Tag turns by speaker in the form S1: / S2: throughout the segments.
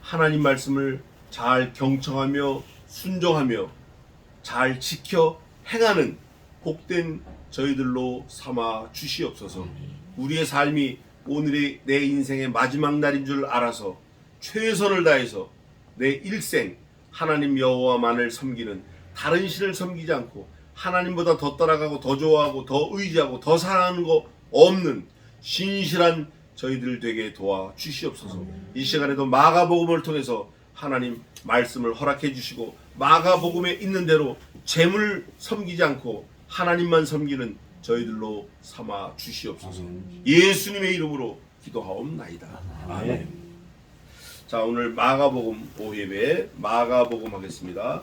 S1: 하나님 말씀을 잘 경청하며 순종하며 잘 지켜 행하는 복된 저희들로 삼아 주시옵소서. 우리의 삶이 오늘이 내 인생의 마지막 날인 줄 알아서 최선을 다해서 내 일생 하나님 여호와만을 섬기는, 다른 신을 섬기지 않고 하나님보다 더 따라가고 더 좋아하고 더 의지하고 더 사랑하는 거 없는 신실한 저희들 되게 도와 주시옵소서. 이 시간에도 마가복음을 통해서 하나님 말씀을 허락해 주시고 마가복음에 있는 대로 재물 섬기지 않고 하나님만 섬기는 저희들로 삼아 주시옵소서. 예수님의 이름으로 기도하옵나이다. 아멘. 자, 오늘 마가복음 5예배 마가복음 하겠습니다.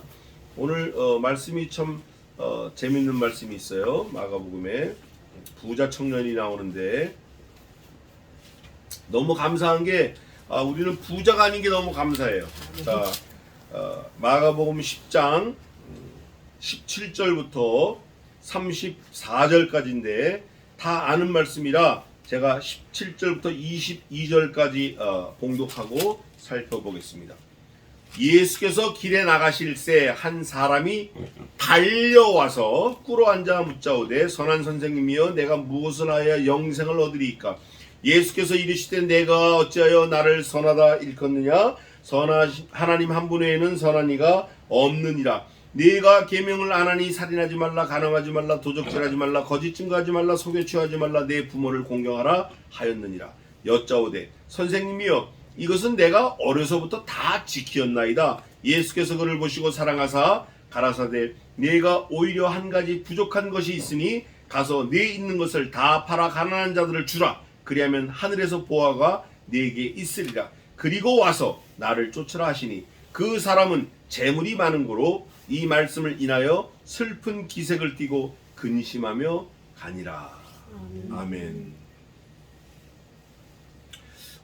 S1: 오늘 말씀이 참 재밌는 말씀이 있어요. 마가복음에 부자 청년이 나오는데 너무 감사한 게 우리는 부자가 아닌 게 너무 감사해요. 자, 마가복음 10장 17절부터 34절까지인데 다 아는 말씀이라 제가 17절부터 22절까지 봉독하고 살펴보겠습니다. 예수께서 길에 나가실새 한 사람이 달려와서 꿇어앉아 묻자오되 선한 선생님이여 내가 무엇을 하여 영생을 얻으리이까. 예수께서 이르시되 내가 어찌하여 나를 선하다 일컫느냐. 하나님 한 분 외에는 선한 이가 없느니라. 네가 계명을 안 하니 살인하지 말라, 간음하지 말라, 도적질하지 말라, 거짓 증거하지 말라, 속여 취하지 말라, 내 부모를 공경하라 하였느니라. 여짜오되 선생님이여 이것은 내가 어려서부터 다 지키었나이다. 예수께서 그를 보시고 사랑하사 가라사대 네가 오히려 한 가지 부족한 것이 있으니 가서 네 있는 것을 다 팔아 가난한 자들을 주라. 그리하면 하늘에서 보화가 네게 있으리라. 그리고 와서 나를 쫓으라 하시니 그 사람은 재물이 많은 고로 이 말씀을 인하여 슬픈 기색을 띠고 근심하며 가니라. 아멘.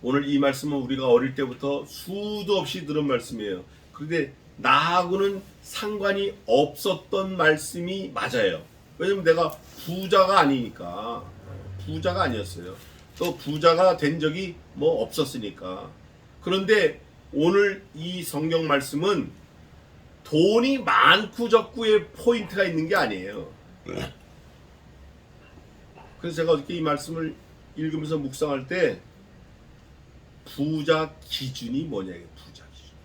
S1: 오늘 이 말씀은 우리가 어릴 때부터 수도 없이 들은 말씀이에요. 그런데 나하고는 상관이 없었던 말씀이 맞아요. 왜냐면 내가 부자가 아니니까. 부자가 아니었어요. 또 부자가 된 적이 뭐 없었으니까. 그런데 오늘 이 성경 말씀은 돈이 많고 적고의 포인트가 있는 게 아니에요. 그래서 제가 어저께 이 말씀을 읽으면서 묵상할 때 부자 기준이 뭐냐, 부자 기준.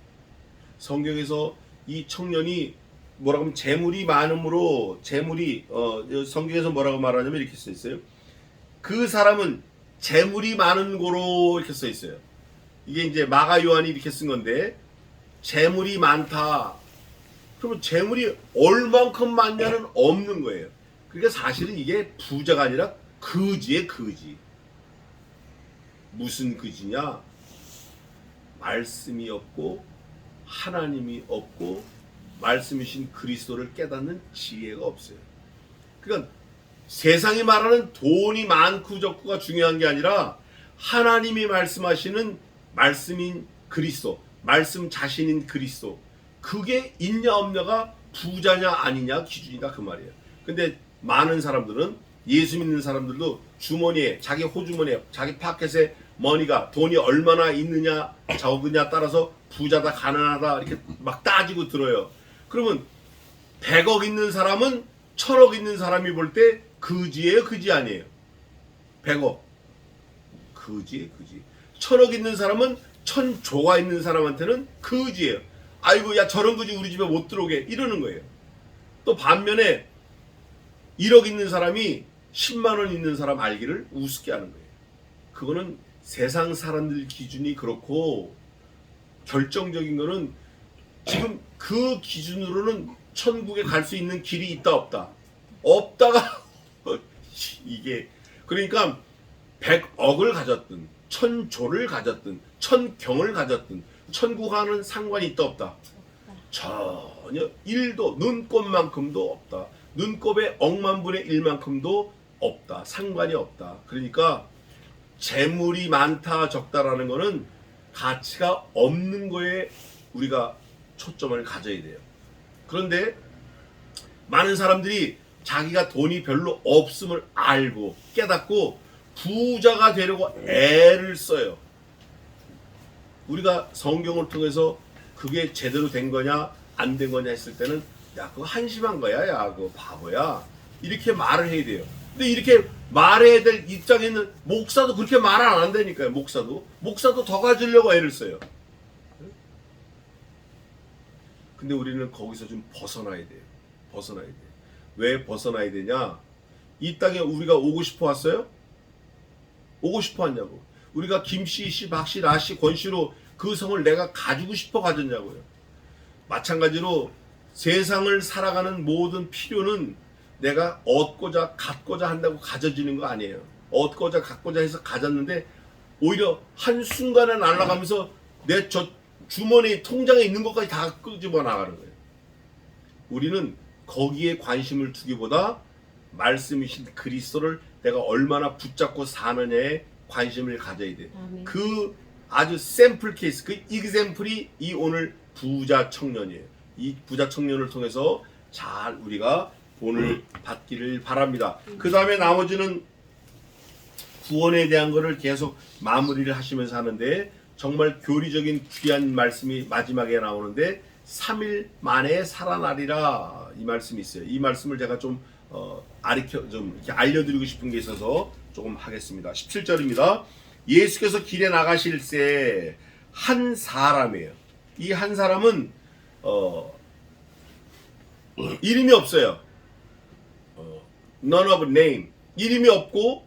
S1: 성경에서 이 청년이 뭐라고 하면 재물이 많음으로 성경에서 뭐라고 말하냐면 이렇게 써 있어요. 그 사람은 재물이 많은 고로 이렇게 써 있어요. 이게 이제 마가 요한이 이렇게 쓴 건데 재물이 많다. 그러면 재물이 얼만큼 많냐는 없는 거예요. 그러니까 사실은 이게 부자가 아니라 거지의 거지. 무슨 거지냐? 말씀이 없고 하나님이 없고 말씀이신 그리스도를 깨닫는 지혜가 없어요. 그러니까 세상이 말하는 돈이 많고 적고가 중요한 게 아니라 하나님이 말씀하시는 말씀인 그리스도, 말씀 자신인 그리스도, 그게 있냐 없냐가 부자냐 아니냐 기준이다 그 말이에요. 근데 많은 사람들은, 예수 믿는 사람들도 주머니에, 자기 호주머니에, 자기 파켓에 머니가, 돈이 얼마나 있느냐 적으냐 따라서 부자다 가난하다 이렇게 막 따지고 들어요. 그러면 100억 있는 사람은 1000억 있는 사람이 볼 때 거지예요, 거지 아니에요? 100억 거지예요, 거지. 1000억 있는 사람은 1000조가 있는 사람한테는 거지예요. 아이고 야 저런 거지 우리 집에 못 들어오게 이러는 거예요. 또 반면에 1억 있는 사람이 10만 원 있는 사람 알기를 우습게 하는 거예요. 그거는 세상 사람들 기준이 그렇고, 결정적인 거는 지금 그 기준으로는 천국에 갈 수 있는 길이 있다 없다. 없다가 이게 그러니까 100억을 가졌든 1000조를 가졌든 1000경을 가졌든 천국과는 상관이 있다 없다. 전혀 1도 눈꼽만큼도 없다. 눈곱의 억만분의 1만큼도 없다. 상관이 없다. 그러니까 재물이 많다 적다라는 거는 가치가 없는 거에 우리가 초점을 가져야 돼요. 그런데 많은 사람들이 자기가 돈이 별로 없음을 알고 깨닫고 부자가 되려고 애를 써요. 우리가 성경을 통해서 그게 제대로 된 거냐 안 된 거냐 했을 때는 야 그거 한심한 거야, 야 그거 바보야, 이렇게 말을 해야 돼요. 근데 이렇게 말해야 될 입장에 있는 목사도 그렇게 말 안 한다니까요. 목사도 더 가지려고 애를 써요. 근데 우리는 거기서 좀 벗어나야 돼요. 벗어나야 돼요. 왜 벗어나야 되냐? 이 땅에 우리가 오고 싶어 왔어요? 오고 싶어 왔냐고. 우리가 김씨, 씨, 박씨, 라씨, 권씨로 그 성을 내가 가지고 싶어 가졌냐고요. 마찬가지로 세상을 살아가는 모든 필요는 내가 얻고자 갖고자 한다고 가져지는 거 아니에요. 얻고자 갖고자 해서 가졌는데 오히려 한순간에 날아가면서 내 저 주머니 통장에 있는 것까지 다 끄집어 나가는 거예요. 우리는 거기에 관심을 두기보다 말씀이신 그리스도를 내가 얼마나 붙잡고 사느냐에 관심을 가져야 돼요. 그 아주 샘플 케이스, 그 이그샘플이 이 오늘 부자 청년이에요. 이 부자 청년을 통해서 잘 우리가 본을 받기를 바랍니다. 그 다음에 나머지는 구원에 대한 거를 계속 마무리를 하시면서 하는데 정말 교리적인 귀한 말씀이 마지막에 나오는데 3일 만에 살아나리라 이 말씀이 있어요. 이 말씀을 제가 좀 이렇게 알려드리고 싶은 게 있어서 조금 하겠습니다. 17절입니다. 예수께서 길에 나가실새 한 사람이에요. 이 한 사람은 이름이 없어요. none of name, 이름이 없고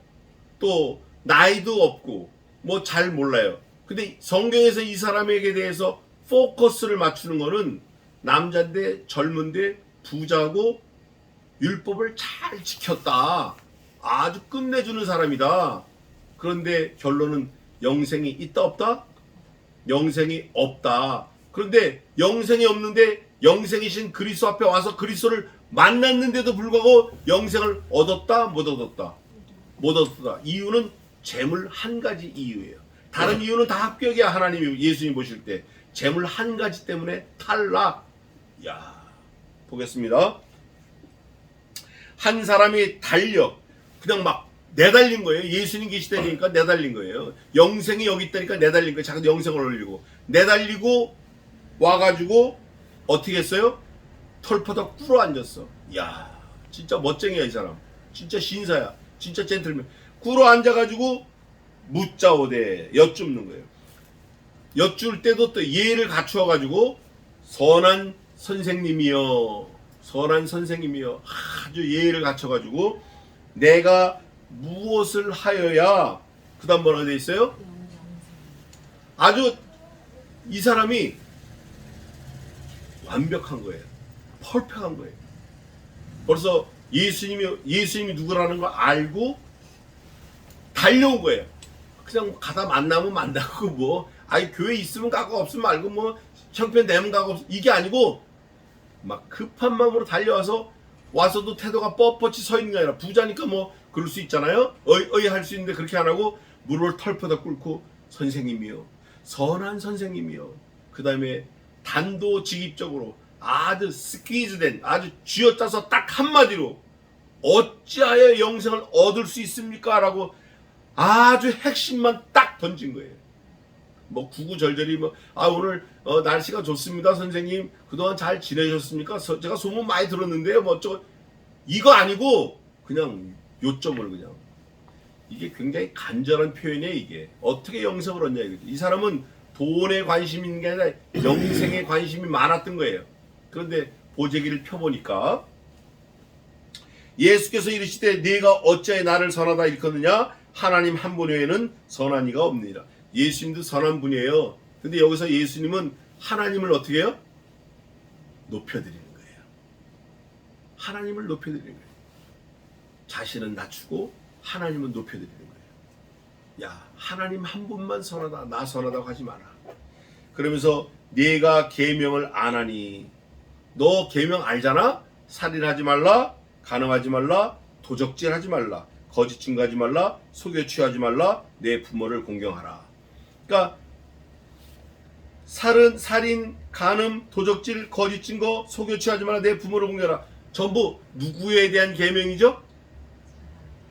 S1: 또 나이도 없고 뭐 잘 몰라요. 근데 성경에서 이 사람에게 대해서 포커스를 맞추는 거는 남자인데 젊은데 부자고 율법을 잘 지켰다, 아주 끝내주는 사람이다. 그런데 결론은 영생이 있다 없다? 영생이 없다. 그런데 영생이 없는데 영생이신 그리스도 앞에 와서 그리스도를 만났는데도 불구하고 영생을 얻었다 못 얻었다? 못 얻었다. 이유는 재물 한 가지 이유예요. 다른 이유는 다 합격이야. 하나님이 예수님 보실 때 재물 한 가지 때문에 탈락. 야, 보겠습니다. 한 사람이 달려 그냥 막 내달린 거예요. 예수님 계시다니까 내달린 거예요. 영생이 여기 있다니까 내달린 거예요. 자꾸 영생을 올리고 내달리고 와가지고 어떻게 했어요? 털퍼덕 꿇어 앉았어. 야, 진짜 멋쟁이야 이 사람. 진짜 신사야. 진짜 젠틀맨. 꿇어 앉아가지고 묻자오되 여쭙는 거예요. 여쭐 때도 또 예를 갖추어가지고 선한 선생님이여, 선한 선생님이여, 아주 예를 갖춰가지고 내가 무엇을 하여야, 그 다음 뭐라고 되어 있어요? 아주 이 사람이 완벽한 거예요. 퍼펙트한 거예요. 벌써 예수님이 누구라는 걸 알고 달려온 거예요. 그냥 가다 만나면 만나고 뭐 아이 교회 있으면 가고 없으면 말고 뭐 형편되면 가고 이게 아니고 막 급한 마음으로 달려와서 와서도 태도가 뻣뻣이 서 있는 게 아니라 부자니까 뭐 그럴 수 있잖아요. 어이 할 수 있는데 그렇게 안 하고 무릎을 털퍼다 꿇고 선생님이요, 선한 선생님이요. 그 다음에 단도직입적으로 아주 스퀴즈된, 아주 쥐어짜서 딱 한마디로 어찌하여 영생을 얻을 수 있습니까? 라고 아주 핵심만 딱 던진 거예요. 뭐 구구절절히 뭐 오늘 날씨가 좋습니다 선생님, 그동안 잘 지내셨습니까? 제가 소문 많이 들었는데요 뭐 어쩌고, 이거 아니고 그냥 요점을 그냥, 이게 굉장히 간절한 표현이에요. 이게 어떻게 영생을 얻냐 이거죠. 이 사람은 돈에 관심이 있는 게 아니라 영생에 관심이 많았던 거예요. 그런데 보재기를 펴보니까 예수께서 이르시되 네가 어찌하여 나를 선하다 일컫느냐? 하나님 한 분 외에는 선한 이가 없느니라. 예수님도 선한 분이에요. 근데 여기서 예수님은 하나님을 어떻게 해요? 높여드리는 거예요. 하나님을 높여드리는 거예요. 자신은 낮추고 하나님은 높여드리는 거예요. 야, 하나님 한 분만 선하다, 나 선하다고 하지 마라. 그러면서 네가 계명을 안 하니, 너 계명 알잖아? 살인하지 말라, 간음하지 말라, 도적질하지 말라, 거짓 증거하지 말라, 속여 취하지 말라, 내 부모를 공경하라. 그러니까 살인, 간음, 도적질, 거짓 증거, 속여 취하지 말라, 내 부모를 공경하라. 전부 누구에 대한 계명이죠?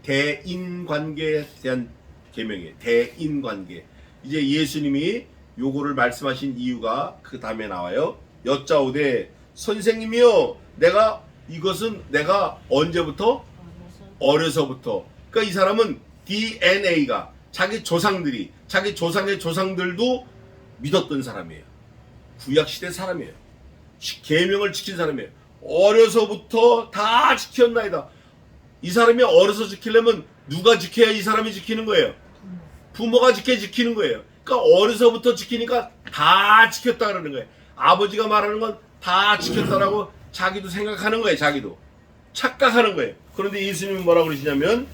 S1: 대인관계에 대한 계명이에요. 대인관계. 이제 예수님이 요거를 말씀하신 이유가 그 다음에 나와요. 여짜오되 선생님이요, 이것은 내가 언제부터? 어려서부터. 그러니까 이 사람은 DNA가 자기 조상들이, 자기 조상의 조상들도 믿었던 사람이에요. 구약시대 사람이에요. 계명을 지킨 사람이에요. 어려서부터 다 지켰나이다. 이 사람이 어려서 지키려면 누가 지켜야 이 사람이 지키는 거예요? 부모가 지키는 거예요. 그러니까 어려서부터 지키니까 다 지켰다 그러는 거예요. 아버지가 말하는 건 다 지켰다라고 자기도 생각하는 거예요. 자기도 착각하는 거예요. 그런데 예수님이 뭐라고 그러시냐면,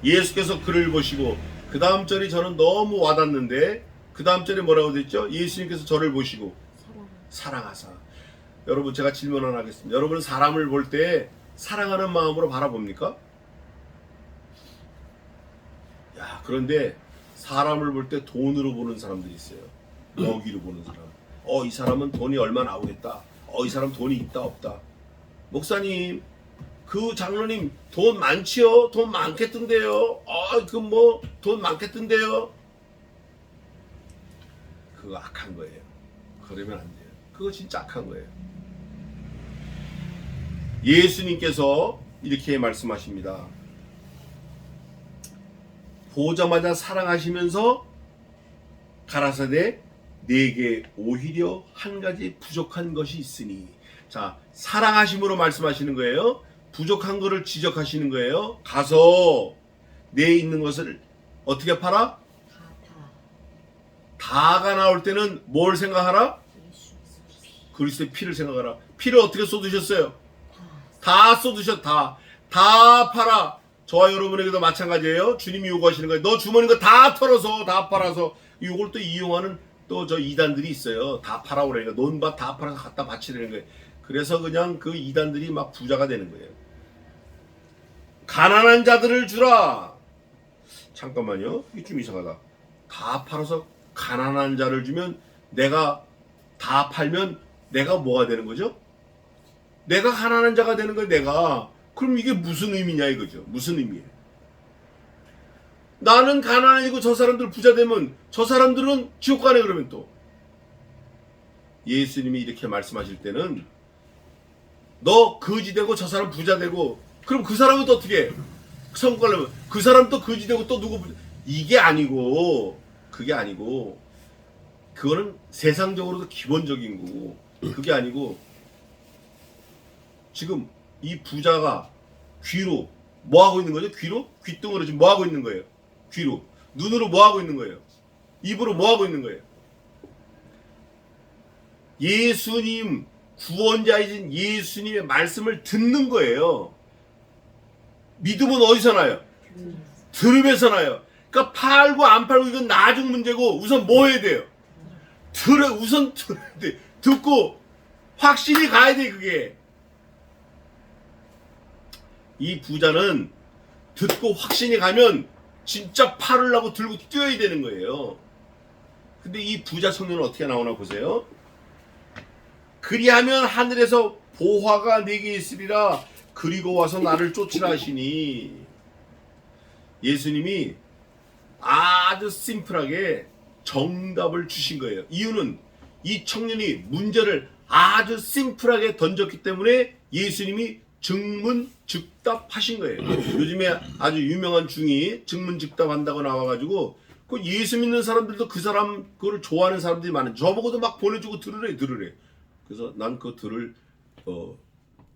S1: 예수께서 그를 보시고, 그 다음 절이 저는 너무 와닿는데, 그 다음 절에 뭐라고 됐죠? 예수님께서 저를 보시고 사랑하사. 여러분, 제가 질문 하나 하겠습니다. 여러분은 사람을 볼 때 사랑하는 마음으로 바라봅니까? 야, 그런데 사람을 볼 때 돈으로 보는 사람들이 있어요. 먹이로 보는 사람. 이 사람은 돈이 얼마 나오겠다. 이 사람 돈이 있다 없다. 목사님, 그 장로님 돈 많지요? 돈 많겠던데요? 돈 많겠던데요? 그거 악한 거예요. 그러면 안 돼요. 그거 진짜 악한 거예요. 예수님께서 이렇게 말씀하십니다. 보자마자 사랑하시면서 가라사대 내게 오히려 한 가지 부족한 것이 있으니. 자, 사랑하심으로 말씀하시는 거예요. 부족한 거를 지적하시는 거예요. 가서 내 있는 것을 어떻게 팔아? 다가 나올 때는 뭘 생각하라? 그리스도의 피를 생각하라. 피를 어떻게 쏟으셨어요? 다 쏟으셨. 다 팔아. 저와 여러분에게도 마찬가지예요. 주님이 요구하시는 거예요. 너 주머니 거 다 털어서 다 팔아서. 이걸 또 이용하는 또 저 이단들이 있어요. 다 팔아오래니까 논밭 다 팔아서 갖다 바치려는 거예요. 그래서 그냥 그 이단들이 막 부자가 되는 거예요. 가난한 자들을 주라. 잠깐만요. 이게 좀 이상하다. 다 팔아서 가난한 자를 주면, 내가 다 팔면 내가 뭐가 되는 거죠? 내가 가난한 자가 되는 거예요. 내가. 그럼 이게 무슨 의미냐 이거죠. 무슨 의미예요? 나는 가난해지고 저 사람들 부자 되면 저 사람들은 지옥 가네. 그러면 또 예수님이 이렇게 말씀하실 때는, 너 거지 되고 저 사람 부자 되고, 그럼 그 사람은 또 어떻게 해? 천국 가려면 그 사람 또 거지 되고 또 누구 부자. 이게 아니고, 그게 아니고, 그거는 세상적으로도 기본적인 거고, 그게 아니고, 지금 이 부자가 귀로 뭐 하고 있는 거죠? 귀로? 귓등으로 지금 뭐 하고 있는 거예요? 귀로. 눈으로 뭐 하고 있는 거예요? 입으로 뭐 하고 있는 거예요? 예수님, 구원자이신 예수님의 말씀을 듣는 거예요. 믿음은 어디서 나요? 들음에서 나요. 그러니까 팔고 안 팔고 이건 나중 문제고, 우선 뭐 해야 돼요? 우선 들어야 돼. 듣고 확실히 가야 돼. 그게. 이 부자는 듣고 확신이 가면 진짜 팔으려고 들고 뛰어야 되는 거예요. 근데 이 부자 청년은 어떻게 나오나 보세요. 그리하면 하늘에서 보화가 내게 있으리라. 그리고 와서 나를 쫓으라 하시니. 예수님이 아주 심플하게 정답을 주신 거예요. 이유는 이 청년이 문제를 아주 심플하게 던졌기 때문에 예수님이 증문즉답하신 거예요. 요즘에 아주 유명한 중이 증문즉답한다고 나와가지고, 그 예수 믿는 사람들도 그 사람 그거를 좋아하는 사람들이 많아요. 저보고도 막 보내주고 들으래. 그래서 난 그거 들을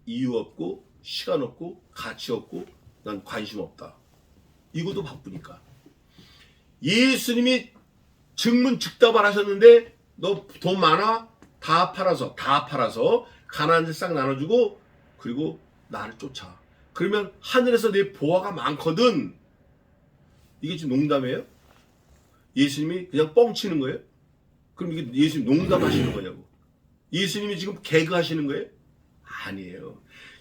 S1: 이유 없고 시간 없고 가치 없고 난 관심 없다. 이것도 바쁘니까. 예수님이 증문즉답을 하셨는데, 너 돈 많아? 다 팔아서 가난한 데 싹 나눠주고, 그리고 나를 쫓아. 그러면 하늘에서 내 보화가 많거든. 이게 지금 농담이에요? 예수님이 그냥 뻥치는 거예요? 그럼 이게 예수님 농담하시는 거냐고. 예수님이 지금 개그하시는 거예요? 아니에요.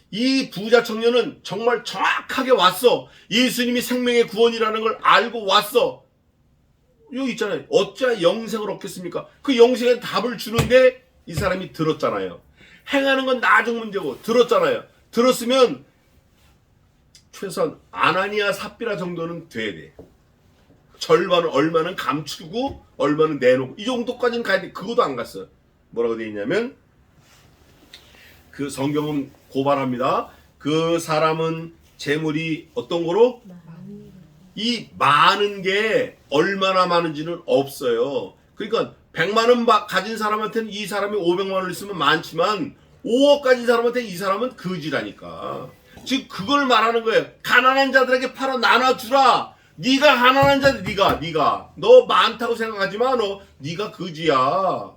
S1: 이 부자 청년은 정말 정확하게 왔어. 예수님이 생명의 구원이라는 걸 알고 왔어. 여기 있잖아요. 어찌 영생을 얻겠습니까? 그 영생의 답을 주는데 이 사람이 들었잖아요. 행하는 건 나중 문제고 들었잖아요. 들었으면 최소한 아나니아 삽비라 정도는 돼야 돼. 절반은 얼마는 감추고 얼마는 내놓고 이 정도까지는 가야 돼. 그것도 안 갔어. 뭐라고 돼 있냐면 그 성경은 고발합니다. 그 사람은 재물이 어떤 거로? 이 많은 게 얼마나 많은지는 없어요. 그러니까 100만 원 가진 사람한테는 이 사람이 500만 원을 있으면 많지만 5억 가진 사람한테는 이 사람은 거지라니까. 지금 그걸 말하는 거예요. 가난한 자들에게 팔아 나눠주라. 네가 가난한 자들, 네가 너 많다고 생각하지 마. 네가 거지야.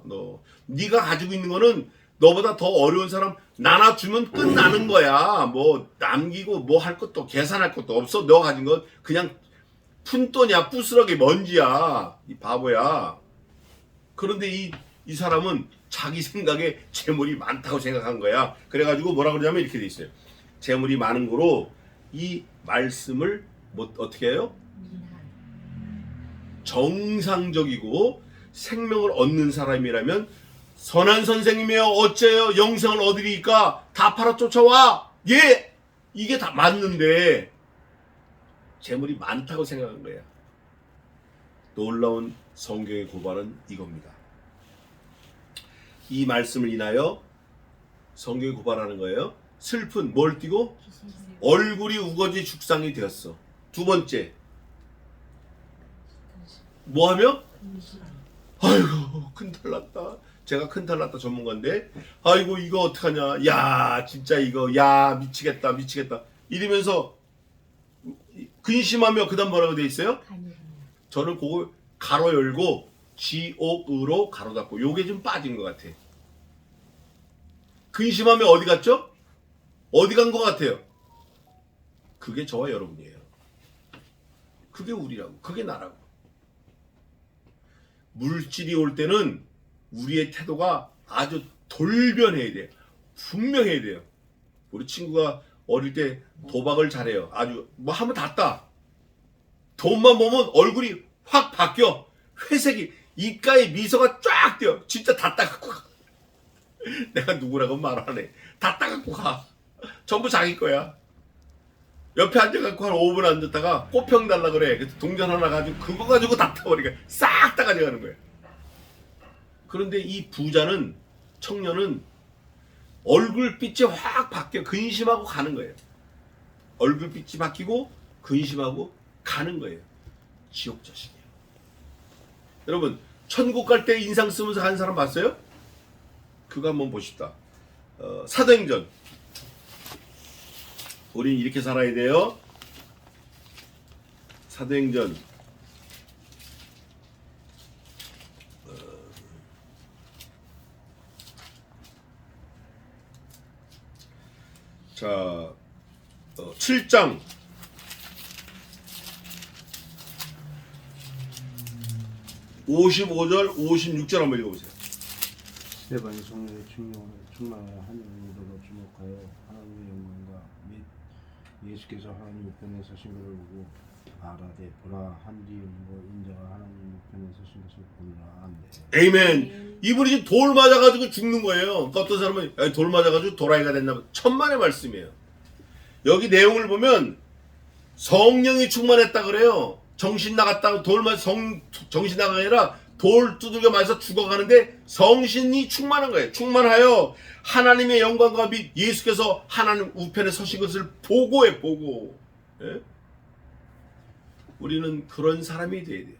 S1: 네가 가지고 있는 거는 너보다 더 어려운 사람 나눠주면 끝나는 거야. 뭐 남기고 뭐 할 것도 계산할 것도 없어. 너 가진 건 그냥 푼돈이야. 부스러기 먼지야. 이 바보야. 그런데 이 사람은 자기 생각에 재물이 많다고 생각한 거야. 그래가지고 뭐라 그러냐면 이렇게 돼 있어요. 재물이 많은 거로 이 말씀을 뭐 어떻게 해요? 정상적이고 생명을 얻는 사람이라면 선한 선생님이여 어째요 영생을 얻으리까 다 팔아 쫓아와. 예, 이게 다 맞는데 재물이 많다고 생각한 거야. 놀라운 성경의 고발은 이겁니다. 이 말씀을 인하여 성경이 고발하는 거예요. 슬픈 뭘 띠고 얼굴이 우거지 죽상이 되었어. 두 번째 뭐하며? 아이고 큰탈 났다. 제가 큰탈 났다 전문가인데 아이고 이거 어떡하냐. 야 진짜 이거 야 미치겠다 이러면서 근심하며 그 다음 뭐라고 돼 있어요? 저는 그거 가로 열고 지옥으로 가로 닫고 요게 좀 빠진 것 같아. 근심하며 어디 갔죠? 어디 간 것 같아요? 그게 저와 여러분이에요. 그게 우리라고. 그게 나라고. 물질이 올 때는 우리의 태도가 아주 돌변해야 돼요. 분명해야 돼요. 우리 친구가 어릴 때 도박을 잘해요. 아주 뭐 하면 닿다. 돈만 보면 얼굴이 확 바뀌어. 회색이 입가에 미소가 쫙 띄어. 진짜 다 따갖고 가. 내가 누구라고 말 안 해. 다 따갖고 가. 전부 자기 거야. 옆에 앉아갖고 한 5분 앉았다가 꽃평 달라 그래. 그래서 동전 하나 가지고 그거 가지고 다 타버리니까 싹 다 가져가는 거야. 그런데 이 부자는 청년은 얼굴빛이 확 바뀌어. 근심하고 가는 거예요. 얼굴빛이 바뀌고 근심하고 가는 거예요. 지옥 자식이에요. 여러분 천국 갈 때 인상 쓰면서 가는 사람 봤어요? 그거 한번 보십시다. 사도행전. 우린 이렇게 살아야 돼요. 사도행전. 자, 7장 55절 56절 한번 읽어보세요.
S2: 스데반이 성령의 충만하여 하늘으로 주목하여 하나님의 영광과 및 예수께서 하나님 우편에 서신 것을 보고 말하되 보라 한뒤 온고 인자가 하나님 우편에 서신 것을 보느라 안돼.
S1: 에이멘. 이분이 지금 돌 맞아가지고 죽는 거예요. 그러니까 어떤 사람은 돌 맞아가지고 도라이가 됐나 봐. 천만의 말씀이에요. 여기 내용을 보면 성령이 충만했다 그래요. 정신 나갔다고 돌 맞아 정신 나가 아니라 돌 두들겨 맞아서 죽어가는데 성신이 충만한 거예요. 충만하여 하나님의 영광과 및 예수께서 하나님 우편에 서신 것을 보고해 보고. 예? 우리는 그런 사람이 돼야 돼요.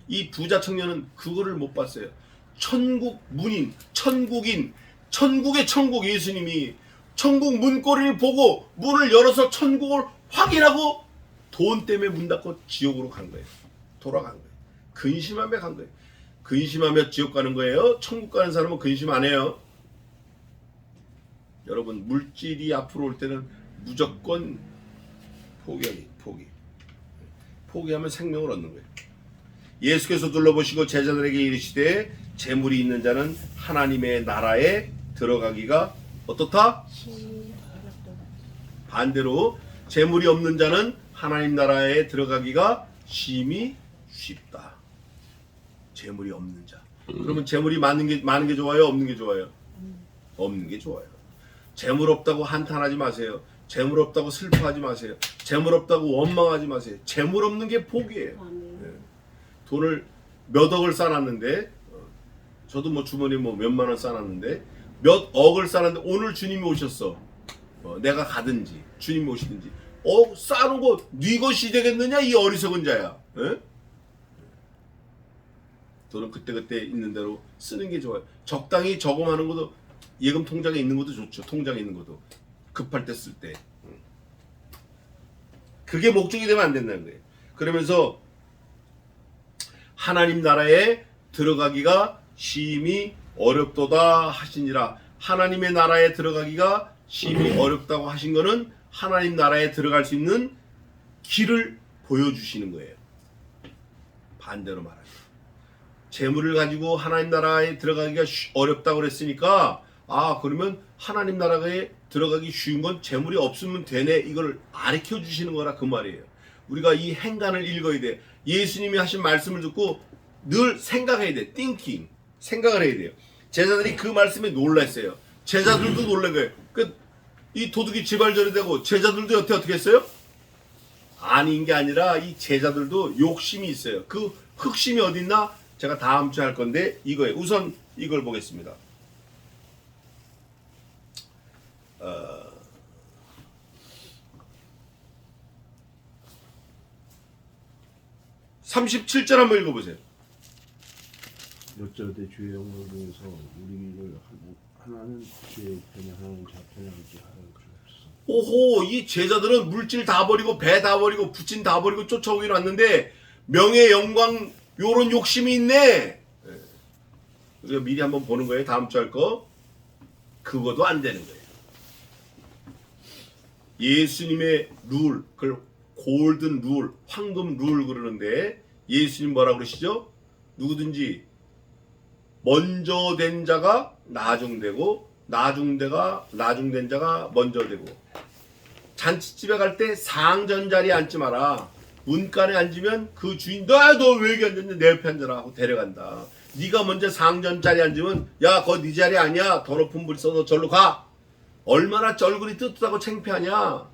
S1: 이 부자 청년은 그거를 못 봤어요. 천국 문인, 천국인, 천국의 천국 예수님이 천국 문고리를 보고 문을 열어서 천국을 확인하고 돈 때문에 문 닫고 지옥으로 간 거예요. 돌아간 거예요. 근심하며 간 거예요. 근심하며 지옥 가는 거예요. 천국 가는 사람은 근심 안 해요. 여러분 물질이 앞으로 올 때는 무조건 포기하면 생명을 얻는 거예요. 예수께서 둘러보시고 제자들에게 이르시되 재물이 있는 자는 하나님의 나라에 들어가기가 어떻다? 반대로 재물이 없는 자는 하나님 나라에 들어가기가 심히 쉽다. 재물이 없는 자. 그러면 재물이 많은 게 좋아요? 없는 게 좋아요? 없는 게 좋아요. 재물 없다고 한탄하지 마세요. 재물 없다고 슬퍼하지 마세요. 재물 없다고 원망하지 마세요. 재물 없는 게 복이에요. 네. 돈을 몇 억을 쌓았는데 저도 뭐 주머니 뭐 몇만 원 쌓았는데 몇 억을 쌓았는데 오늘 주님이 오셨어. 내가 가든지 주님이 오시든지 쌓아놓은 거 네 것이 되겠느냐 이 어리석은 자야. 에? 돈은 그때그때 있는 대로 쓰는 게 좋아요. 적당히 저금하는 것도 예금 통장에 있는 것도 좋죠. 통장에 있는 것도 급할 때 쓸 때. 그게 목적이 되면 안 된다는 거예요. 그러면서 하나님 나라에 들어가기가 심히 어렵도다 하시니라. 하나님의 나라에 들어가기가 심히 어렵다고 하신 거는 하나님 나라에 들어갈 수 있는 길을 보여주시는 거예요. 반대로 말하면 재물을 가지고 하나님 나라에 들어가기가 어렵다고 그랬으니까 그러면 하나님 나라에 들어가기 쉬운 건 재물이 없으면 되네, 이걸 가르쳐 주시는 거라 그 말이에요. 우리가 이 행간을 읽어야 돼. 예수님이 하신 말씀을 듣고 늘 생각해야 돼. thinking, 생각을 해야 돼요. 제자들이 그 말씀에 놀랐어요. 제자들도 놀란 거예요. 이 도둑이 지발절이 되고 제자들도 여태 어떻게 했어요? 아닌 게 아니라 이 제자들도 욕심이 있어요. 그 흑심이 어디 있나? 제가 다음 주에 할 건데 이거예요. 우선 이걸 보겠습니다. 37절 한번 읽어보세요.
S2: 여짜되 주의 영광을 위해서 우리를 하나는 주의 편에 하나는 자편에 앉게 하여 주옵소서.
S1: 오호, 이 제자들은 물질 다 버리고 배 다 버리고 부친 다 버리고 쫓아오기로 왔는데 명예 영광 요런 욕심이 있네. 우리가 미리 한번 보는 거예요. 다음 주 할 거. 그거도 안 되는 거예요. 예수님의 룰, 그걸 골든 룰, 황금 룰 그러는데 예수님 뭐라 그러시죠? 누구든지 먼저 된 자가 나중되고 나중된 자가 먼저 되고, 잔치집에 갈 때 상전 자리에 앉지 마라. 문간에 앉으면 그 주인 너 왜 여기 앉았냐, 내 옆에 앉아라 하고 데려간다. 네가 먼저 상전 자리에 앉으면 야 그거 네 자리 아니야, 더 높은 분 있어, 너 절로 가. 얼마나 쩔구리 떳떳하고 창피하냐,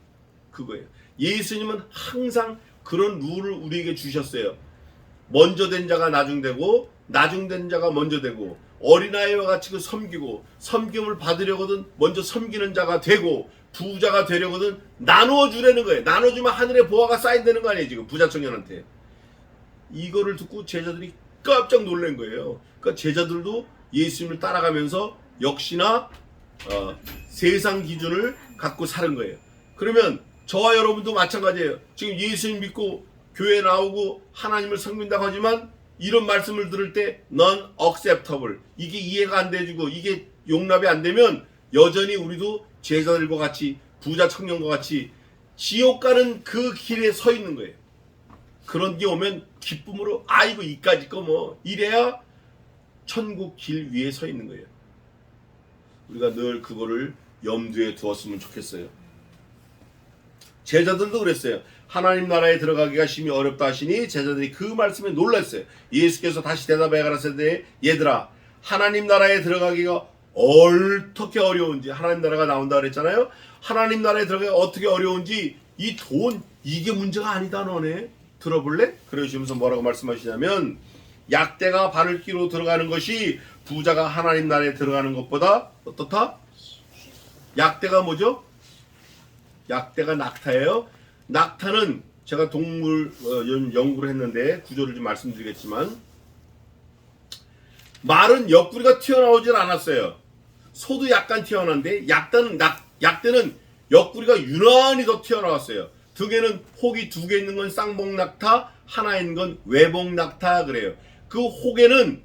S1: 그거예요. 예수님은 항상 그런 룰을 우리에게 주셨어요. 먼저 된 자가 나중되고 나중된 자가 먼저 되고, 어린아이와 같이 그 섬기고, 섬김을 받으려거든 먼저 섬기는 자가 되고, 부자가 되려거든 나누어 주라는 거예요. 나눠주면 하늘의 보화가 쌓인다는 거 아니에요. 지금 부자 청년한테. 이거를 듣고 제자들이 깜짝 놀란 거예요. 그러니까 제자들도 예수님을 따라가면서 역시나 세상 기준을 갖고 사는 거예요. 그러면 저와 여러분도 마찬가지예요. 지금 예수님 믿고 교회 나오고 하나님을 섬긴다고 하지만 이런 말씀을 들을 때 non acceptable, 이게 이해가 안 돼지고 이게 용납이 안 되면 여전히 우리도 제자들과 같이 부자 청년과 같이 지옥 가는 그 길에 서 있는 거예요. 그런 게 오면 기쁨으로 아이고 이까짓 거 뭐 이래야 천국 길 위에 서 있는 거예요. 우리가 늘 그거를 염두에 두었으면 좋겠어요. 제자들도 그랬어요. 하나님 나라에 들어가기가 심히 어렵다 하시니 제자들이 그 말씀에 놀랐어요. 예수께서 다시 대답해 가라사대, 얘들아, 하나님 나라에 들어가기가 어떻게 어려운지, 하나님 나라가 나온다 그랬잖아요. 하나님 나라에 들어가기가 어떻게 어려운지, 이 돈 이게 문제가 아니다 너네. 들어볼래? 그러시면서 뭐라고 말씀하시냐면, 약대가 바늘 끼로 들어가는 것이 부자가 하나님 나라에 들어가는 것보다 어떻다? 약대가 뭐죠? 약대가 낙타예요. 낙타는 제가 동물 연구를 했는데 구조를 좀 말씀드리겠지만, 말은 옆구리가 튀어나오질 않았어요. 소도 약간 튀어나왔는데 약대는 옆구리가 유난히 더 튀어나왔어요. 등에는 혹이 2개 있는 건 쌍봉낙타, 하나 있는 건 외봉낙타 그래요. 그 혹에는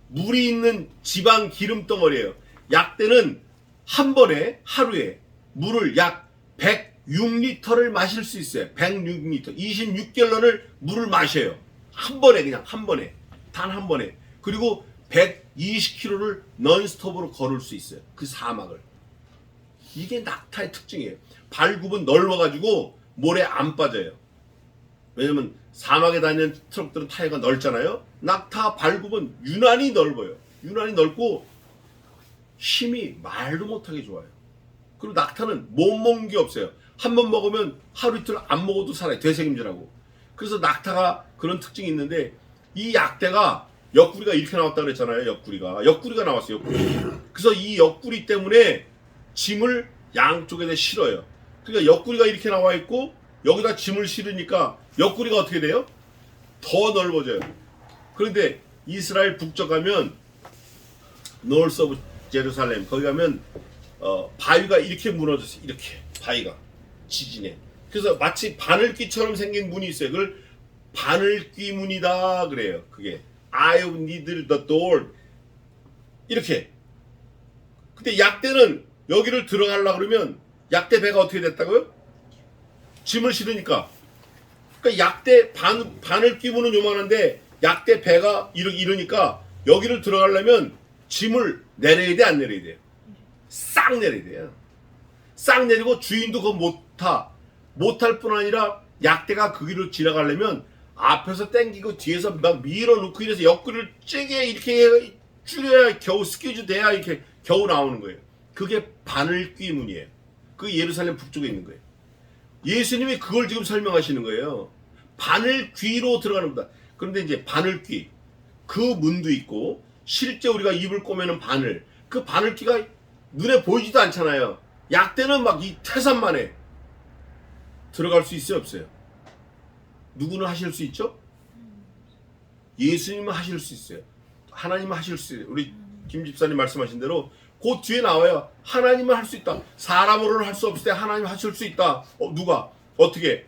S1: 물이 있는 지방 기름 덩어리예요. 약대는 한 번에 하루에 물을 약 106리터를 마실 수 있어요. 106리터, 26갤런을 물을 마셔요. 한 번에, 그냥 한 번에, 단 한 번에. 그리고 120km를 넌스톱으로 걸을 수 있어요. 그 사막을. 이게 낙타의 특징이에요. 발굽은 넓어가지고 모래 안 빠져요. 왜냐면 사막에 다니는 트럭들은 타이어가 넓잖아요. 낙타 발굽은 유난히 넓어요. 유난히 넓고 힘이 말도 못하게 좋아요. 그리고 낙타는 못 먹는 게 없어요. 한 번 먹으면 하루 이틀 안 먹어도 살아요. 되새김질하고. 그래서 낙타가 그런 특징이 있는데, 이 약대가 옆구리가 이렇게 나왔다 그랬잖아요. 옆구리가 나왔어요. 그래서 이 옆구리 때문에 짐을 양쪽에다 실어요. 그러니까 옆구리가 이렇게 나와 있고 여기다 짐을 실으니까 옆구리가 어떻게 돼요? 더 넓어져요. 그런데 이스라엘 북쪽 가면 노스 오브 제루살렘 거기 가면 바위가 이렇게 무너졌어요. 이렇게 바위가 지진에. 그래서 마치 바늘귀처럼 생긴 문이 있어요. 그걸 바늘귀 문이다 그래요. 그게 I have needed the door 이렇게. 근데 약대는 여기를 들어가려고 그러면 약대 배가 어떻게 됐다고요? 짐을 실으니까. 그러니까 약대 바늘귀 문은 요만한데 약대 배가 이러니까 여기를 들어가려면 짐을 내려야 돼, 안 내려야 돼요? 싹 내려야 돼요. 싹 내리고 주인도 그거 못할 뿐 아니라 약대가 그 길을 지나가려면 앞에서 땡기고 뒤에서 막 밀어놓고 이래서 옆구리를 찌게 이렇게 줄여야 겨우 스퀴즈 돼야 이렇게 겨우 나오는 거예요. 그게 바늘귀 문이에요. 그 예루살렘 북쪽에 있는 거예요. 예수님이 그걸 지금 설명하시는 거예요. 바늘귀로 들어가는 거다. 그런데 이제 바늘귀 그 문도 있고 실제 우리가 입을 꼬매는 바늘 그 바늘귀가 눈에 보이지도 않잖아요. 약대는 막 이 태산만에 들어갈 수 있어요, 없어요? 누구는 하실 수 있죠? 예수님은 하실 수 있어요. 하나님은 하실 수 있어요. 우리 김 집사님 말씀하신 대로 그 뒤에 나와요. 하나님은 할 수 있다. 사람으로는 할 수 없을 때 하나님은 하실 수 있다. 누가? 어떻게?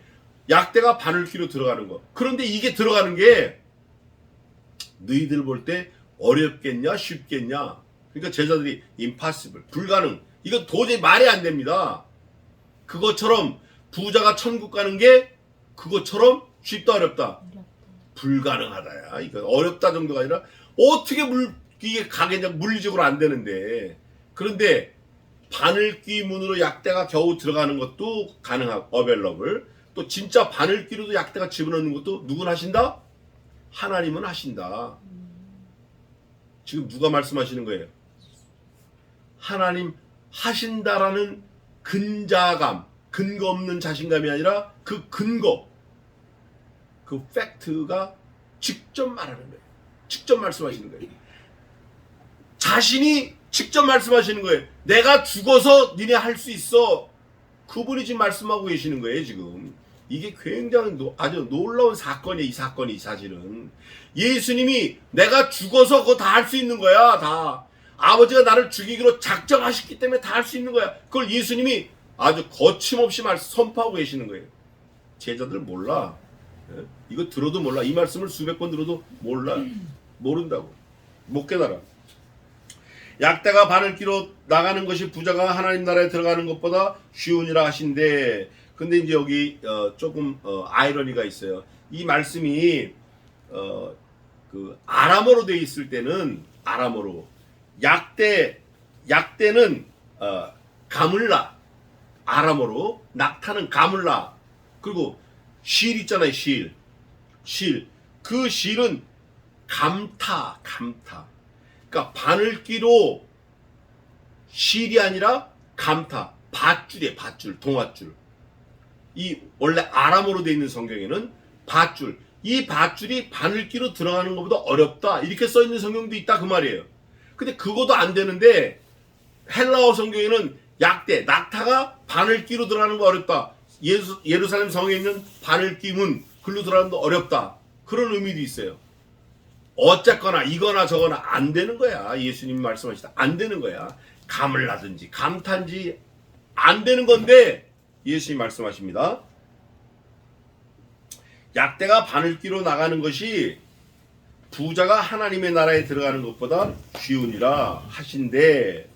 S1: 약대가 바늘귀로 들어가는 거. 그런데 이게 들어가는 게 너희들 볼 때 어렵겠냐 쉽겠냐. 그러니까 제자들이 impossible 불가능. 이거 도저히 말이 안 됩니다. 그것처럼 부자가 천국 가는 게 그것처럼 쉽다 어렵다. 불가능하다야. 이거 어렵다 정도가 아니라 어떻게 이게 가겠냐 물리적으로 안 되는데. 그런데 바늘귀 문으로 약대가 겨우 들어가는 것도 가능하고 어벨러블. 또 진짜 바늘귀로도 약대가 집어넣는 것도 누군 하신다? 하나님은 하신다. 지금 누가 말씀하시는 거예요? 하나님 하신다라는 근자감, 근거 없는 자신감이 아니라 그 근거, 그 팩트가 직접 말하는 거예요. 직접 말씀하시는 거예요. 자신이 직접 말씀하시는 거예요. 내가 죽어서 니네 할 수 있어. 그분이 지금 말씀하고 계시는 거예요, 지금. 이게 굉장히 아주 놀라운 사건이에요, 이 사건이 사실은. 예수님이 내가 죽어서 그거 다 할 수 있는 거야, 다. 아버지가 나를 죽이기로 작정하셨기 때문에 다 할 수 있는 거야. 그걸 예수님이 아주 거침없이 선포하고 계시는 거예요. 제자들 몰라. 이거 들어도 몰라. 이 말씀을 수백 번 들어도 몰라. 모른다고. 못 깨달아. 약대가 바늘귀로 나가는 것이 부자가 하나님 나라에 들어가는 것보다 쉬우니라 하신데, 근데 이제 여기 조금 아이러니가 있어요. 이 말씀이 그 아람어로 돼 있을 때는 아람어로 약대는 가물라 아람어로 낙타는 가물라 그리고 실 있잖아요. 실 그 실은 감타 그러니까 바늘귀로 실이 아니라 감타 밧줄이에요. 밧줄 동아줄 이 원래 아람어로 돼 있는 성경에는 밧줄 이 밧줄이 바늘귀로 들어가는 것보다 어렵다 이렇게 써 있는 성경도 있다 그 말이에요. 근데 그것도 안 되는데 헬라어 성경에는 약대 낙타가 바늘귀로 들어가는 거 어렵다. 예루살렘 성에 있는 바늘귀 문 글로 들어가는 거 어렵다. 그런 의미도 있어요. 어쨌거나 이거나 저거나 안 되는 거야. 예수님이 말씀하시다 안 되는 거야. 감을 나든지 감탄지 안 되는 건데 예수님이 말씀하십니다. 약대가 바늘귀로 나가는 것이 부자가 하나님의 나라에 들어가는 것보다 쉬우니라 하신데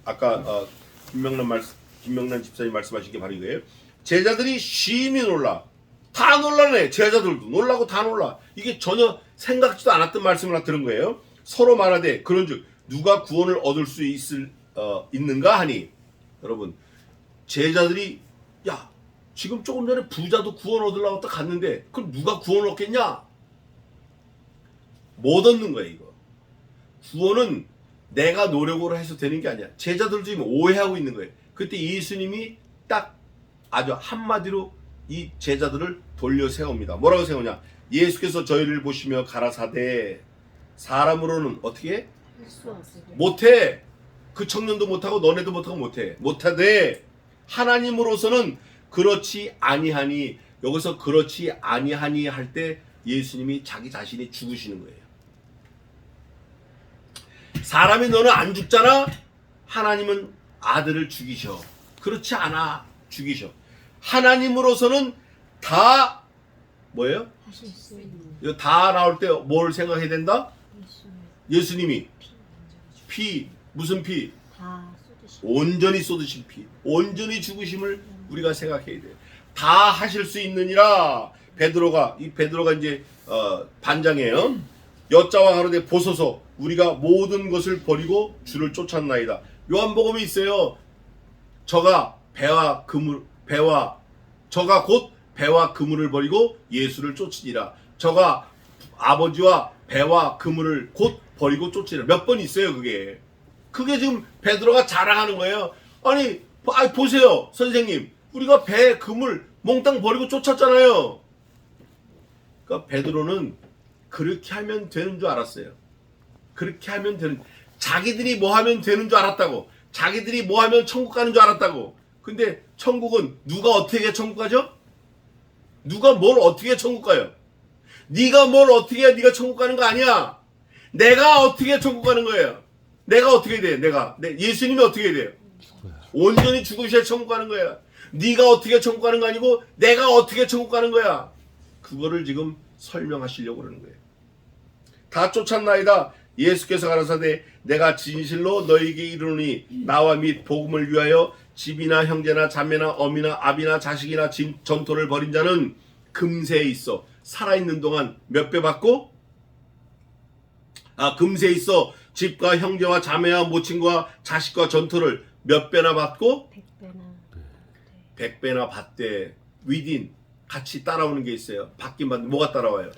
S1: 아까 김명란 집사님 말씀하신 게 바로 이거예요. 제자들이 심히 놀라. 다 놀라네. 제자들도 놀라고 다 놀라. 이게 전혀 생각지도 않았던 말씀을 하나 들은 거예요. 서로 말하되 그런즉 누가 구원을 얻을 수 있는가 하니 여러분 제자들이 야 지금 조금 전에 부자도 구원 얻으려고 딱 갔는데 그럼 누가 구원 얻겠냐? 못 얻는 거야 이거. 구원은 내가 노력으로 해서 되는 게 아니야. 제자들도 지금 오해하고 있는 거예요. 그때 예수님이 딱 아주 한마디로 이 제자들을 돌려 세웁니다. 뭐라고 세우냐? 예수께서 저희를 보시며 가라사대 사람으로는 어떻게
S3: 할수 없으되
S1: 못해. 그 청년도 못하고 너네도 못하고 못하되 하나님으로서는 그렇지 아니하니. 여기서 그렇지 아니하니 할 때 예수님이 자기 자신이 죽으시는 거예요. 사람이 너는 안 죽잖아. 하나님은 아들을 죽이셔. 그렇지 않아. 죽이셔. 하나님으로서는 다 뭐예요?
S3: 하실 수 있는
S1: 이거 다 나올 때 뭘 생각해야 된다?
S3: 예수의
S1: 예수님이
S3: 피
S1: 무슨 피?
S3: 다 쏟으시고
S1: 온전히 쏟으신 피, 온전히 죽으심을 우리가 생각해야 돼요. 다 하실 수 있느니라. 베드로가 이제 반장이에요. 여자와 가로되 보소서 우리가 모든 것을 버리고 주를 쫓았나이다. 요한복음이 있어요. 저가 곧 배와 그물을 버리고 예수를 쫓으니라. 저가 아버지와 배와 그물을 곧 버리고 쫓으니라. 몇 번 있어요 그게. 그게 지금 베드로가 자랑하는 거예요. 아니 보세요 선생님, 우리가 배 그물 몽땅 버리고 쫓았잖아요. 그러니까 베드로는 그렇게 하면 되는 줄 알았어요. 그렇게 하면 되는, 자기들이 뭐 하면 되는 줄 알았다고. 자기들이 뭐 하면 천국 가는 줄 알았다고. 근데 천국은 누가 어떻게 천국 가죠? 누가 뭘 어떻게 천국 가요? 네가 뭘 어떻게 해? 네가 천국 가는 거 아니야. 내가 어떻게 천국 가는 거예요. 내가 어떻게 돼? 예수님이 어떻게 돼요? 온전히 죽으셔야 천국 가는 거야. 네가 어떻게 천국 가는 거 아니고 내가 어떻게 천국 가는 거야. 그거를 지금 설명하시려고 그러는 거예요. 다 쫓았나이다. 예수께서 가라사대 내가 진실로 너희에게 이르노니 나와 및 복음을 위하여 집이나 형제나 자매나 어미나 아비나 자식이나 전토를 벌인 자는 금세에 있어 살아있는 동안 몇 배 받고? 금세에 있어 집과 형제와 자매와 모친과 자식과 전토를 몇 배나 받고?
S3: 100배나
S1: 100배나 받되. 위딘 같이 따라오는 게 있어요. 받긴 받는 뭐가 따라와요?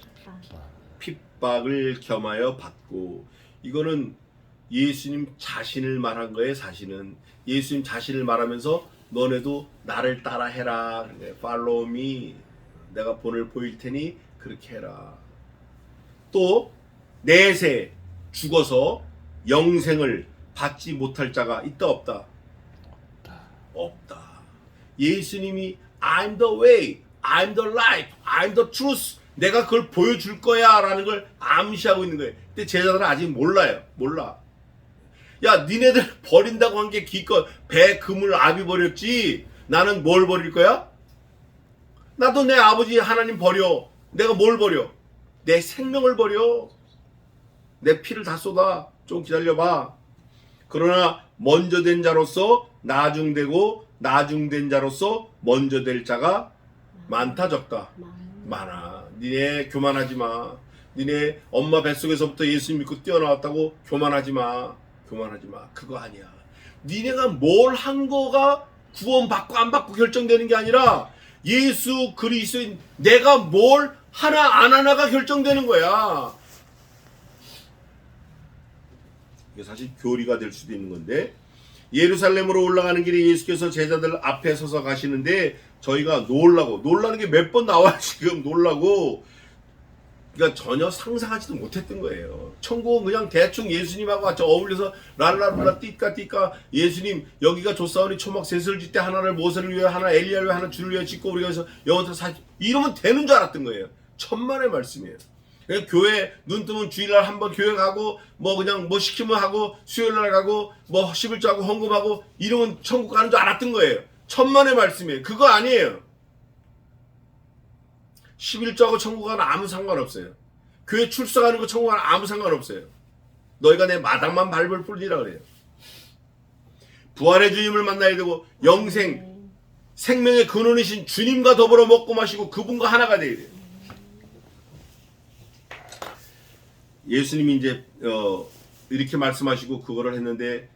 S1: 핍박을 겸하여 받고. 이거는 예수님 자신을 말한 거예요. 사실은 예수님 자신을 말하면서 너네도 나를 따라해라. Follow me. 내가 본을 보일 테니 그렇게 해라. 또 내세 죽어서 영생을 받지 못할 자가 있다 없다? 없다. 예수님이 I'm the way, I'm the life, I'm the truth. 내가 그걸 보여줄 거야 라는 걸 암시하고 있는 거예요. 근데 제자들은 아직 몰라요. 몰라. 야, 니네들 버린다고 한 게 기껏 배 그물 아비 버렸지. 나는 뭘 버릴 거야? 나도 내 아버지 하나님 버려. 내가 뭘 버려? 내 생명을 버려. 내 피를 다 쏟아. 좀 기다려봐. 그러나 먼저 된 자로서 나중되고 나중된 자로서 먼저 될 자가 많다 적다? 많아. 니네 교만하지 마. 니네 엄마 뱃속에서부터 예수 믿고 뛰어나왔다고 교만하지 마. 교만하지 마. 그거 아니야. 니네가 뭘 한 거가 구원 받고 안 받고 결정되는 게 아니라 예수 그리스도인 내가 뭘 하나 안 하나가 결정되는 거야. 이게 사실 교리가 될 수도 있는 건데, 예루살렘으로 올라가는 길에 예수께서 제자들 앞에 서서 가시는데 저희가 놀라는 게 몇 번 나와. 지금 놀라고. 그러니까 전혀 상상하지도 못했던 거예요. 천국은 그냥 대충 예수님하고 같이 어울려서 랄랄랄라 띠까 예수님 여기가 조사원이 초막 셋을 짓때 하나를 모세를 위해 하나 엘리야를 위해 하나 주를 위해 짓고 우리가 해서 영원토록 이러면 되는 줄 알았던 거예요. 천만의 말씀이에요. 그냥 교회 눈 뜨면 주일날 한번 교회 가고 뭐 그냥 뭐 시키면 하고 수요일날 가고 뭐 11조 하고 헌금하고 이러면 천국 가는 줄 알았던 거예요. 천만의 말씀이에요. 그거 아니에요. 11조하고 천국 가는 아무 상관없어요. 교회 출석하는 거 천국 가는 아무 상관없어요. 너희가 내 마당만 밟을 뿐이라 그래요. 부활의 주님을 만나야 되고 영생 생명의 근원이신 주님과 더불어 먹고 마시고 그분과 하나가 돼야 돼요. 예수님이 이제 이렇게 말씀하시고 그거를 했는데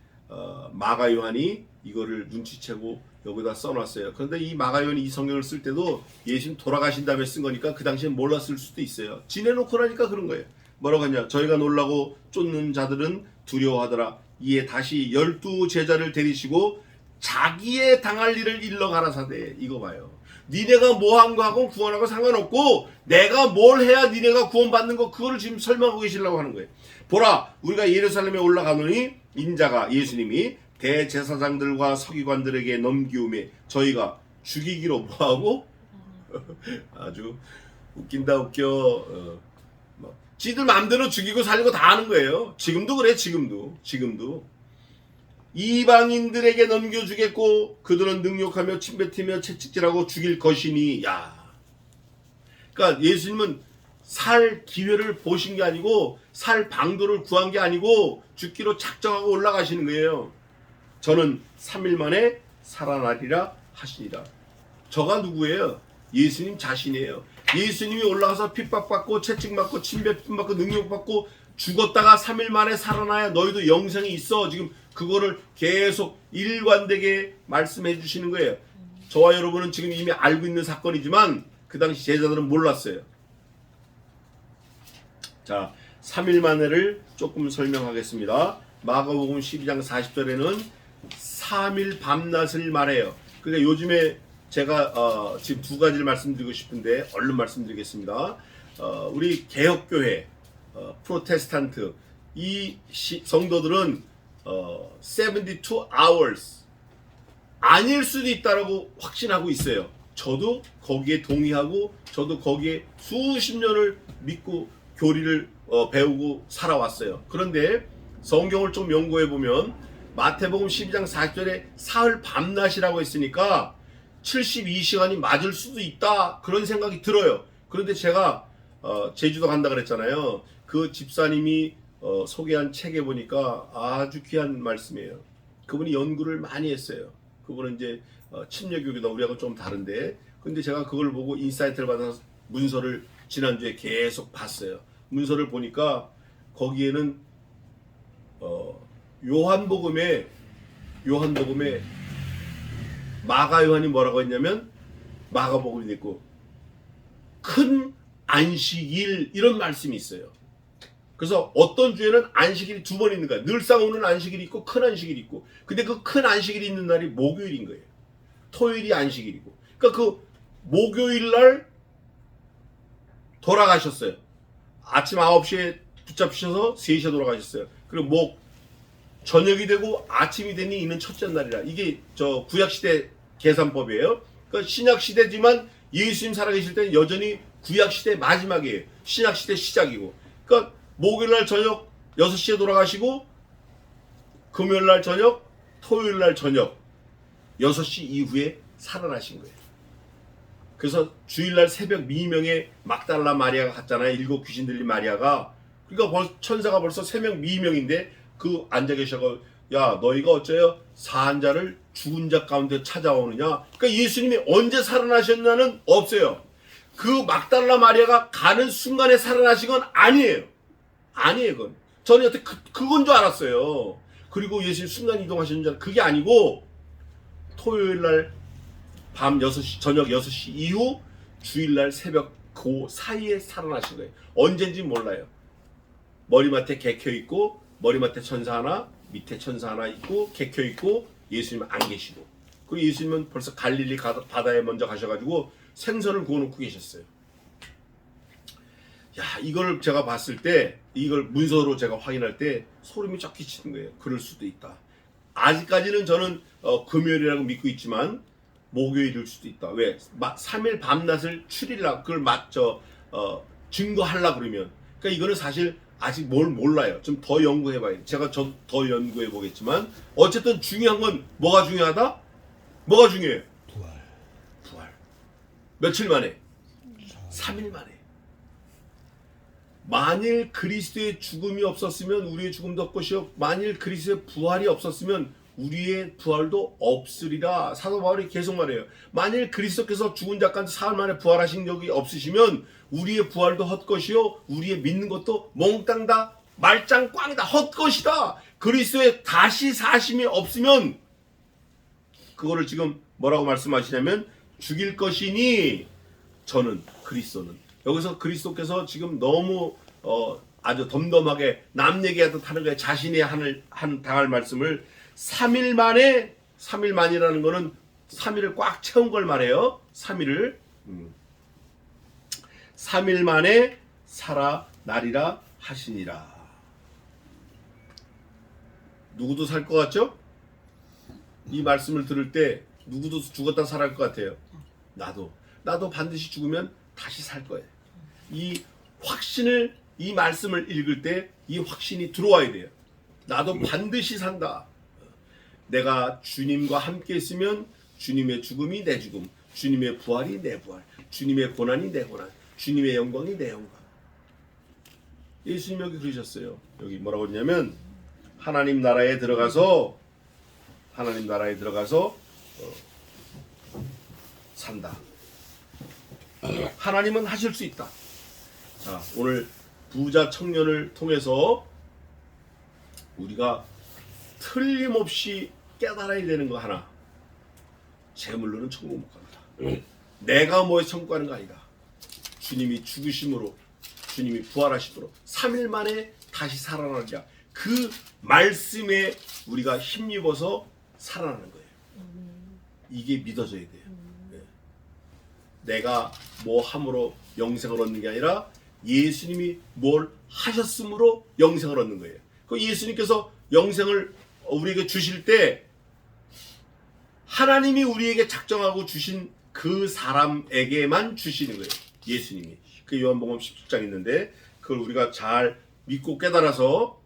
S1: 마가 요한이 이거를 눈치채고 여기다 써놨어요. 그런데 이 마가 요한이 이 성경을 쓸 때도 예수님 돌아가신 다음에 쓴 거니까 그 당시엔 몰랐을 수도 있어요. 지내놓고 나니까 그런 거예요. 뭐라고 하냐? 저희가 놀라고 쫓는 자들은 두려워하더라. 이에 다시 12 제자를 데리시고 자기의 당할 일을 일러 가라사대. 이거 봐요. 니네가 뭐 한 거하고 구원하고 상관없고 내가 뭘 해야 니네가 구원받는 거 그거를 지금 설명하고 계시려고 하는 거예요. 보라 우리가 예루살렘에 올라가노니 인자가 예수님이 대제사장들과 서기관들에게 넘기움에 저희가 죽이기로 뭐하고 아주 웃긴다 웃겨. 지들 마음대로 죽이고 살리고 다 하는 거예요. 지금도 그래. 지금도 이방인들에게 넘겨주겠고 그들은 능욕하며 침뱉으며 채찍질하고 죽일 것이니. 야, 그러니까 예수님은 살 기회를 보신 게 아니고 살 방도를 구한 게 아니고 죽기로 작정하고 올라가시는 거예요. 저는 3일 만에 살아나리라 하시니라. 저가 누구예요? 예수님 자신이에요. 예수님이 올라가서 핍박받고 채찍받고 침뱉음받고 능욕받고 죽었다가 3일 만에 살아나야 너희도 영생이 있어. 지금 그거를 계속 일관되게 말씀해 주시는 거예요. 저와 여러분은 지금 이미 알고 있는 사건이지만 그 당시 제자들은 몰랐어요. 자, 3일 만에를 조금 설명하겠습니다. 마가복음 12장 40절에는 3일 밤낮을 말해요. 그러니까 요즘에 제가 지금 두 가지를 말씀드리고 싶은데 얼른 말씀드리겠습니다. 우리 개혁교회, 프로테스탄트 이 성도들은 72 hours 아닐 수도 있다라고 확신하고 있어요. 저도 거기에 동의하고 저도 거기에 수십 년을 믿고 교리를 배우고 살아왔어요. 그런데 성경을 좀 연구해 보면 마태복음 12장 40절에 사흘 밤낮이라고 했으니까 72시간이 맞을 수도 있다 그런 생각이 들어요. 그런데 제가 제주도 간다 그랬잖아요. 그 집사님이 소개한 책에 보니까 아주 귀한 말씀이에요. 그분이 연구를 많이 했어요. 그분은 이제 침례교육이다 우리하고 좀 다른데 근데 제가 그걸 보고 인사이트를 받아서 문서를 지난주에 계속 봤어요. 문서를 보니까 거기에는 요한복음에 마가 요한이 뭐라고 했냐면 마가복음이 있고 큰 안식일 이런 말씀이 있어요. 그래서 어떤 주에는 안식일이 두 번 있는 거야. 늘상 오는 안식일이 있고 큰 안식일이 있고 근데 그 큰 안식일이 있는 날이 목요일인 거예요. 토요일이 안식일이고 그러니까 그 목요일 날 돌아가셨어요. 아침 9시에 붙잡히셔서 3시에 돌아가셨어요. 그리고 저녁이 되고 아침이 되니 이는 첫째 날이라. 이게 저 구약시대 계산법이에요. 그러니까 신약시대지만 예수님 살아계실 때는 여전히 구약시대 마지막이에요. 신약시대 시작이고. 그러니까 목요일날 저녁 6시에 돌아가시고 금요일날 저녁, 토요일날 저녁 6시 이후에 살아나신 거예요. 그래서 주일날 새벽 미명에 막달라 마리아가 갔잖아요. 7 귀신 들린 마리아가. 그러니까 천사가 벌써 새벽 미명인데 그 앉아 계셔서 야 너희가 어째요 사한 자를 죽은 자 가운데 찾아오느냐. 그러니까 예수님이 언제 살아나셨냐는 없어요. 그 막달라 마리아가 가는 순간에 살아나신 건 아니에요. 그건 저는 여태 그건 줄 알았어요. 그리고 예수님 순간 이동하셨는 줄 그게 아니고 토요일날 밤 6시 저녁 6시 이후 주일날 새벽 그 사이에 살아나신 거예요. 언젠지 몰라요. 머리맡에 개켜 있고 머리맡에 천사 하나 밑에 천사 하나 있고 개켜 있고 예수님은 안 계시고 그리고 예수님은 벌써 갈릴리 바다에 먼저 가셔가지고 생선을 구워놓고 계셨어요. 야 이걸 제가 봤을 때 이걸 문서로 제가 확인할 때 소름이 쫙 끼치는 거예요. 그럴 수도 있다. 아직까지는 저는 금요일이라고 믿고 있지만 목요일일 수도 있다. 왜? 3일 밤낮을 추리라 그걸 증거하려고 그러면 그러니까 이거는 사실 아직 뭘 몰라요. 좀 더 연구해봐야 돼. 제가 더 연구해 보겠지만 어쨌든 중요한 건 뭐가 중요하다? 뭐가 중요해? 부활. 며칠 만에? 3일 만에. 만일 그리스도의 죽음이 없었으면 우리의 죽음도 없것이요 만일 그리스도의 부활이 없었으면 우리의 부활도 없으리라. 사도 바울이 계속 말해요. 만일 그리스도께서 죽은 자 가운데 사흘 만에 부활하신 적이 없으시면 우리의 부활도 헛것이요 우리의 믿는 것도 몽땅 다 말짱 꽝이다. 헛것이다. 그리스도의 다시 사심이 없으면 그거를 지금 뭐라고 말씀하시냐면 죽일 것이니 저는 그리스도는 여기서 그리스도께서 지금 너무 아주 덤덤하게 남 얘기하듯 하는 거예요. 자신이 당할 말씀을 3일 만이라는 거는 3일을 꽉 채운 걸 말해요. 3일을 3일 만에 살아나리라 하시니라. 누구도 살 것 같죠? 이 말씀을 들을 때 누구도 죽었다 살아날 것 같아요. 나도 반드시 죽으면 다시 살 거예요. 이 확신을, 이 말씀을 읽을 때 이 확신이 들어와야 돼요. 나도 반드시 산다. 내가 주님과 함께 있으면 주님의 죽음이 내 죽음, 주님의 부활이 내 부활, 주님의 고난이 내 고난, 주님의 영광이 내 영광. 예수님 여기 그러셨어요. 여기 뭐라고 했냐면 하나님 나라에 들어가서 산다. 하나님은 하실 수 있다. 자, 오늘 부자 청년을 통해서 우리가 틀림없이 깨달아야 되는 거 하나. 재물로는 천국 못 간다. 내가 뭐에 천국하는 거 아니다. 주님이 죽으심으로, 주님이 부활하심으로 3일 만에 다시 살아나리라. 그 말씀에 우리가 힘입어서 살아나는 거예요. 이게 믿어져야 돼요. 네. 내가 뭐 함으로 영생을 얻는 게 아니라 예수님이 뭘 하셨으므로 영생을 얻는 거예요. 그 예수님께서 영생을 우리에게 주실 때 하나님이 우리에게 작정하고 주신 그 사람에게만 주시는 거예요. 예수님이. 그 요한복음 17장 있는데 그걸 우리가 잘 믿고 깨달아서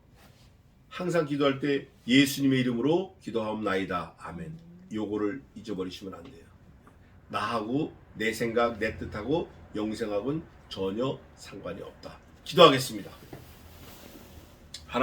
S1: 항상 기도할 때 예수님의 이름으로 기도하옵나이다. 아멘. 요거를 잊어버리시면 안 돼요. 나하고 내 생각, 내 뜻하고 영생하고는 전혀 상관이 없다. 기도하겠습니다.